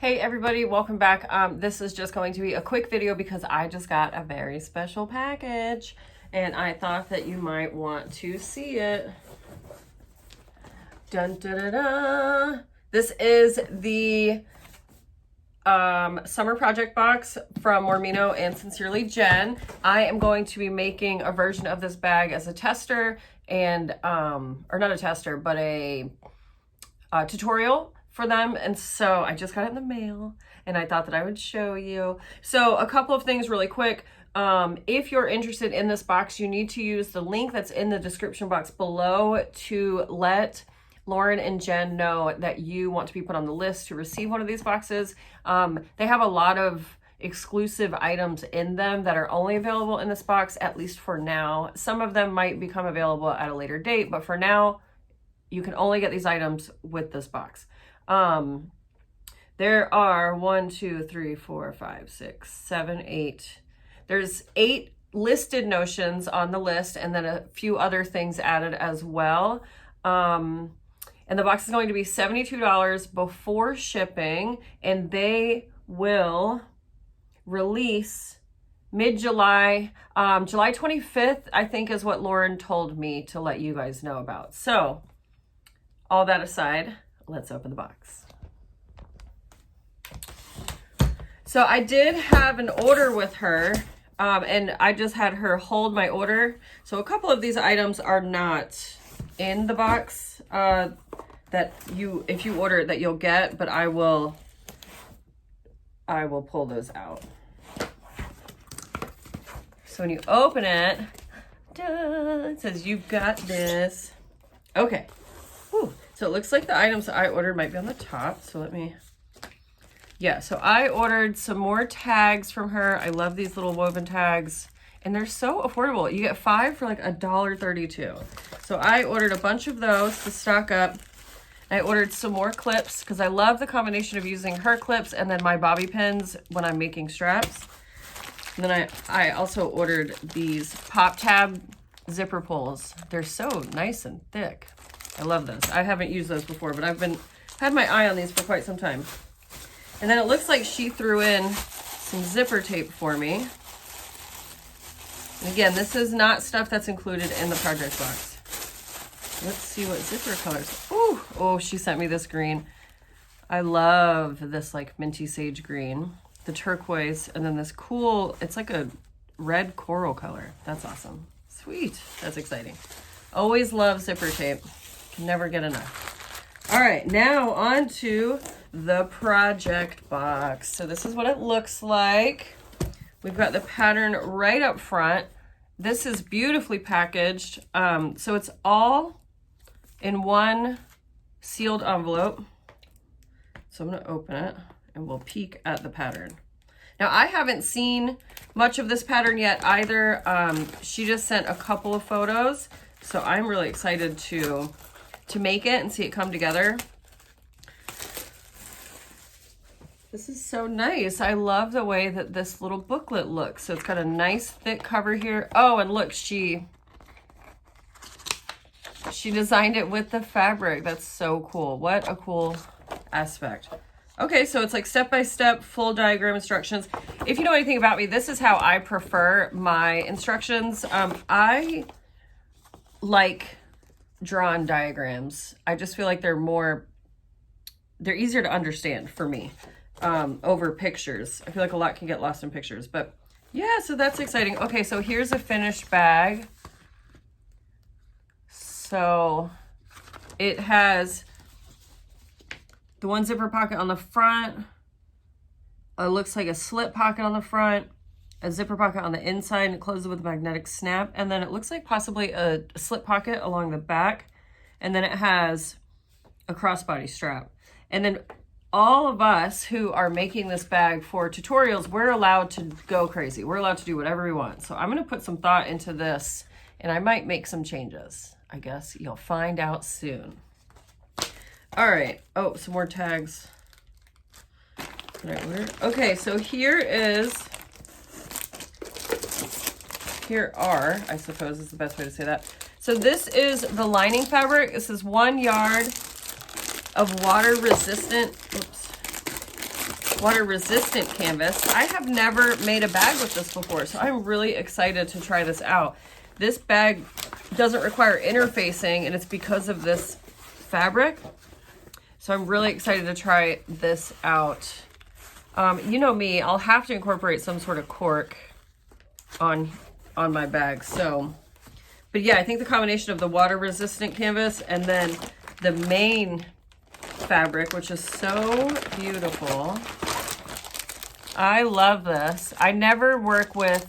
Hey everybody, welcome back. This is just going to be a quick video because I just got a very special package and I thought that you might want to see it. Dun, da, da, da. This is the summer project box from MoreMeKnow and Sincerely Jen. I am going to be making a version of this bag as a tester and, or not a tester, but a tutorial for them. And so I just got it in the mail and I thought that I would show you. So a couple of things really quick. If you're interested in this box, you need to use the link that's in the description box below to let Lauren and Jen know that you want to be put on the list to receive one of these boxes. They have a lot of exclusive items in them that are only available in this box, at least for now. Some of them might become available at a later date, but for now, you can only get these items with this box. There are 1, 2, 3, 4, 5, 6, 7, 8. There's 8 listed notions on the list and then a few other things added as well. And the box is going to be $72 before shipping, and they will release mid-July. July 25th, I think, is what Lauren told me to let you guys know about. So all that aside, let's open the box. So I did have an order with her, and I just had her hold my order. So a couple of these items are not in the box that you, if you order it, that you'll get, but I will pull those out. So when you open it, it says you've got this. Okay. Whew. So it looks like the items that I ordered might be on the top. So let me, yeah, so I ordered some more tags from her. I love these little woven tags and they're so affordable. You get 5 for like $1.32. So I ordered a bunch of those to stock up. I ordered some more clips because I love the combination of using her clips and then my bobby pins when I'm making straps. And then I also ordered these pop tab zipper pulls. They're so nice and thick. I love those. I haven't used those before, but I've had my eye on these for quite some time. And then it looks like she threw in some zipper tape for me. And again, this is not stuff that's included in the project box. Let's see what zipper colors. Ooh, oh, she sent me this green. I love this like minty sage green, the turquoise, and then this cool, it's like a red coral color. That's awesome. Sweet, that's exciting. Always love zipper tape. Can never get enough. All right, now on to the project box. So this is what it looks like. We've got the pattern right up front. This is beautifully packaged. So it's all in one sealed envelope. So I'm gonna open it and we'll peek at the pattern. Now I haven't seen much of this pattern yet either. She just sent a couple of photos. So I'm really excited to make it and see it come together. This is so nice. I love the way that this little booklet looks. So it's got a nice thick cover here. Oh, and look, she designed it with the fabric. That's so cool. What a cool aspect. Okay, so it's like step-by-step full diagram instructions. If you know anything about me, this is how I prefer my instructions. I like drawn diagrams. I just feel like they're easier to understand for me over pictures. I feel like a lot can get lost in pictures, but yeah, so that's exciting. Okay, so here's a finished bag. So it has the one zipper pocket on the front. It looks like a slip pocket on the front, a zipper pocket on the inside, and it closes with a magnetic snap. And then it looks like possibly a slip pocket along the back. And then it has a crossbody strap. And then all of us who are making this bag for tutorials, we're allowed to go crazy. We're allowed to do whatever we want. So I'm gonna put some thought into this and I might make some changes. I guess you'll find out soon. All right, oh, some more tags. Okay, so here are, I suppose is the best way to say that. So this is the lining fabric. This is 1 yard of water resistant, oops, water resistant canvas. I have never made a bag with this before, so I'm really excited to try this out. This bag doesn't require interfacing, and it's because of this fabric. So I'm really excited to try this out. You know me, I'll have to incorporate some sort of cork on my bag. So, but yeah, I think the combination of the water resistant canvas and then the main fabric, which is so beautiful. I love this. I never work with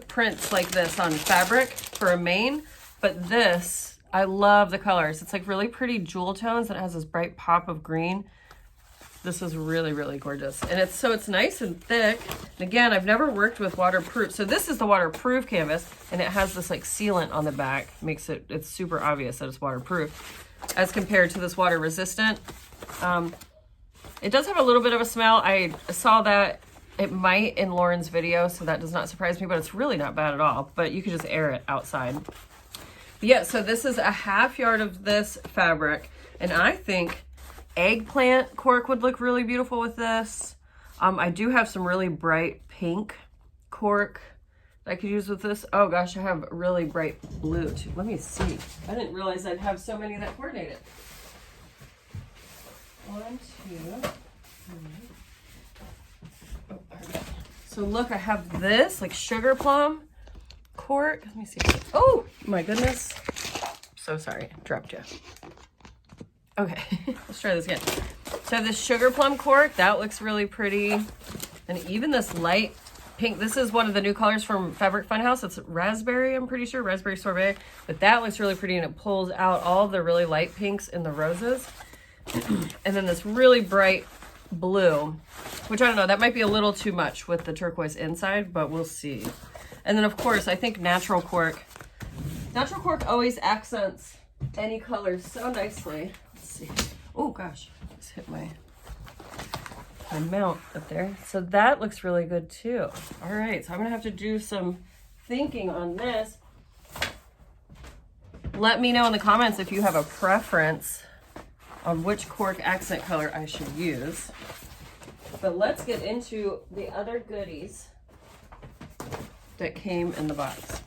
prints like this on fabric for a main, but this, I love the colors. It's like really pretty jewel tones and it has this bright pop of green. This is really, really gorgeous. And it's nice and thick. And again, I've never worked with waterproof. So this is the waterproof canvas and it has this like sealant on the back. Makes it's super obvious that it's waterproof as compared to this water resistant. It does have a little bit of a smell. I saw that it might in Lauren's video, so that does not surprise me, but it's really not bad at all. But you could just air it outside. But yeah, so this is a 1/2 yard of this fabric, and I think eggplant cork would look really beautiful with this. I do have some really bright pink cork that I could use with this. Oh gosh, I have really bright blue too. Let me see. I didn't realize I'd have so many that coordinated. 1, 2, 3. Oh, okay. So look, I have this like sugar plum cork. Let me see. Oh my goodness. So sorry, dropped you. Okay, let's try this again. So this sugar plum cork, that looks really pretty. And even this light pink, this is one of the new colors from Fabric Funhouse. It's raspberry, I'm pretty sure, raspberry sorbet. But that looks really pretty and it pulls out all of the really light pinks and the roses. And then this really bright blue, which I don't know, that might be a little too much with the turquoise inside, but we'll see. And then of course, I think natural cork always accents any color so nicely. Let's see. Oh gosh, just hit my mount up there. So that looks really good too. All right, so I'm gonna have to do some thinking on this. Let me know in the comments if you have a preference on which cork accent color I should use. But let's get into the other goodies that came in the box.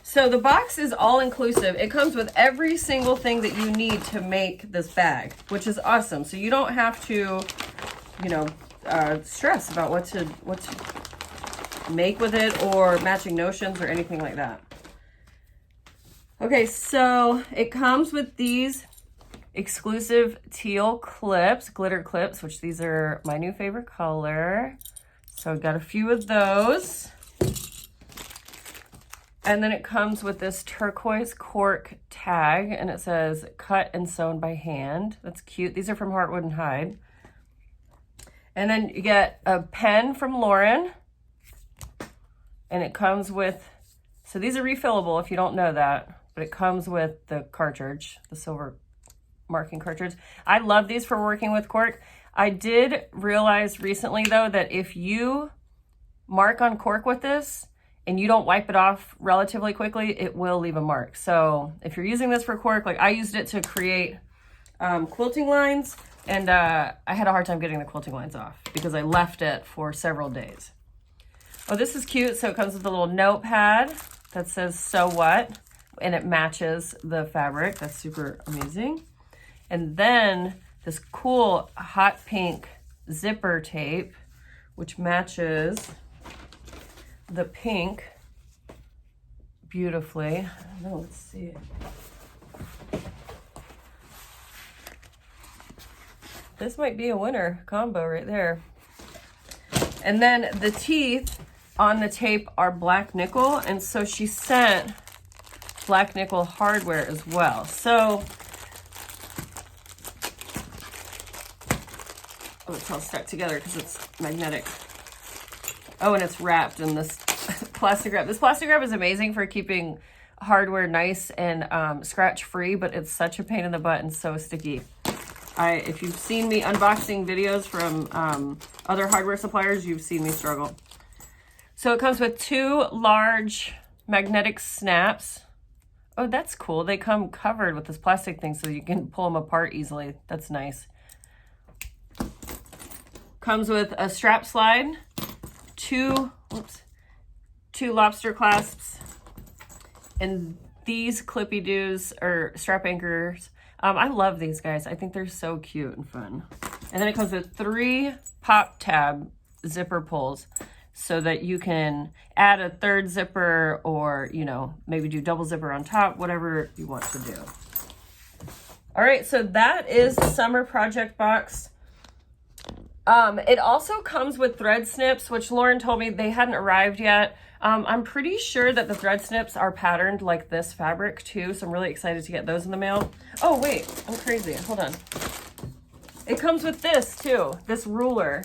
So the box is all inclusive. It comes with every single thing that you need to make this bag, which is awesome. So you don't have to, you know, stress about what to make with it or matching notions or anything like that. Okay, so it comes with these exclusive teal clips, glitter clips, which these are my new favorite color. So I've got a few of those. And then it comes with this turquoise cork tag and it says cut and sewn by hand. That's cute. These are from Heartwood and Hide. And then you get a pen from Lauren. And it comes with, so these are refillable if you don't know that, but it comes with the cartridge, the silver marking cartridge. I love these for working with cork. I did realize recently though that if you mark on cork with this and you don't wipe it off relatively quickly, it will leave a mark. So if you're using this for cork, like I used it to create quilting lines, and I had a hard time getting the quilting lines off because I left it for several days. Oh, this is cute. So it comes with a little notepad that says "So what," and it matches the fabric. That's super amazing. And then this cool hot pink zipper tape, which matches the pink beautifully. Oh, let's see. This might be a winner combo right there. And then the teeth on the tape are black nickel, and so she sent black nickel hardware as well. So oh, it's all stuck together because it's magnetic. Oh, and it's wrapped in this plastic wrap. This plastic wrap is amazing for keeping hardware nice and scratch-free, but it's such a pain in the butt and so sticky. If you've seen me unboxing videos from other hardware suppliers, you've seen me struggle. So it comes with 2 large magnetic snaps. Oh, that's cool. They come covered with this plastic thing so you can pull them apart easily. That's nice. Comes with a strap slide, two lobster clasps, and these clippy doos or strap anchors. I love these guys. I think they're so cute and fun. And then it comes with 3 pop tab zipper pulls so that you can add a 3rd zipper or, you know, maybe do double zipper on top, whatever you want to do. All right, so that is the summer project box. It also comes with thread snips, which Lauren told me they hadn't arrived yet. I'm pretty sure that the thread snips are patterned like this fabric too, so I'm really excited to get those in the mail. Oh wait, I'm crazy, hold on. It comes with this too, this ruler.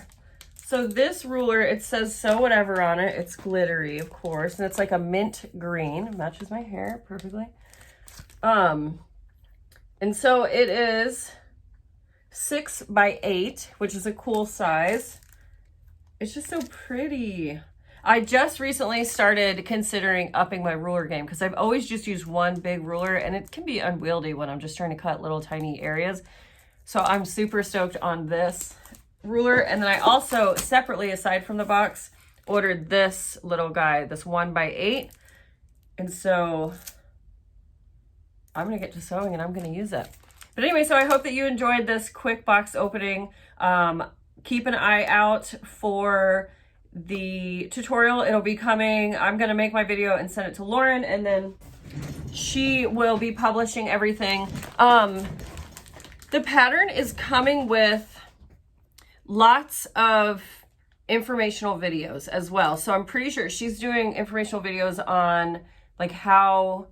So this ruler, it says sew whatever on it. It's glittery, of course, and it's like a mint green, matches my hair perfectly. And so it is 6 by 8, which is a cool size. It's just so pretty. I just recently started considering upping my ruler game because I've always just used one big ruler and it can be unwieldy when I'm just trying to cut little tiny areas. So I'm super stoked on this ruler. And then I also separately, aside from the box, ordered this little guy, this 1 by 8. And so I'm gonna get to sewing and I'm gonna use it. But anyway, so I hope that you enjoyed this quick box opening. Keep an eye out for the tutorial. It'll be coming. I'm gonna make my video and send it to Lauren, and then she will be publishing everything. The pattern is coming with lots of informational videos as well. So I'm pretty sure she's doing informational videos on like how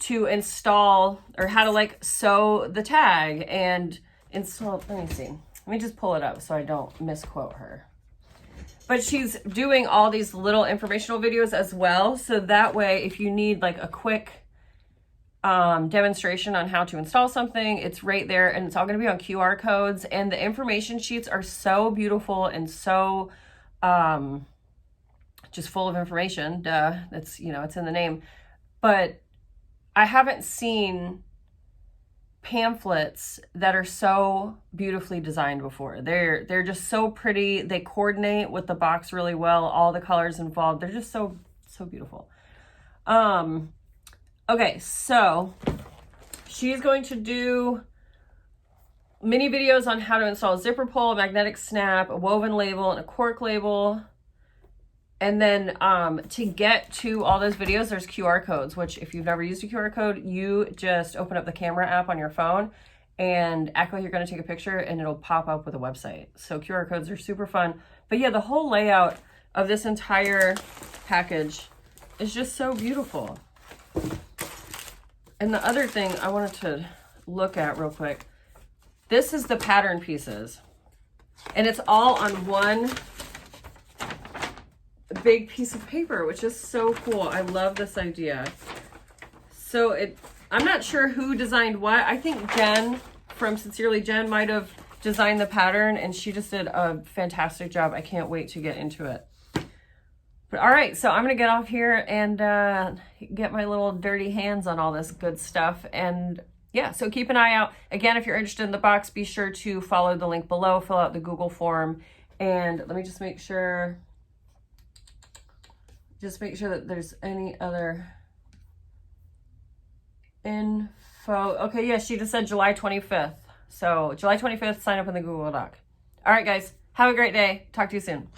to install or how to like sew the tag and install. Let me see. Let me just pull it up so I don't misquote her. But she's doing all these little informational videos as well. So that way, if you need like a quick demonstration on how to install something, it's right there, and it's all going to be on QR codes. And the information sheets are so beautiful and so just full of information. Duh, that's, you know, it's in the name. But I haven't seen pamphlets that are so beautifully designed before. They're just so pretty. They coordinate with the box really well. All the colors involved, they're just so beautiful. Okay, so she's going to do mini videos on how to install a zipper pull, a magnetic snap, a woven label, and a cork label. And then to get to all those videos, there's QR codes, which if you've never used a QR code, you just open up the camera app on your phone and act like you're going to take a picture and it'll pop up with a website. So QR codes are super fun. But yeah, the whole layout of this entire package is just so beautiful. And the other thing I wanted to look at real quick, this is the pattern pieces. And it's all on one big piece of paper, which is so cool. I love this idea. So I'm not sure who designed what. I think Jen from Sincerely Jen might have designed the pattern, and she just did a fantastic job. I can't wait to get into it. But all right, so I'm gonna get off here and get my little dirty hands on all this good stuff. And yeah, so keep an eye out. Again, if you're interested in the box, be sure to follow the link below, fill out the Google form, and let me just make sure that there's any other info. Okay, yeah, she just said July 25th. So July 25th, sign up in the Google Doc. All right, guys, have a great day. Talk to you soon.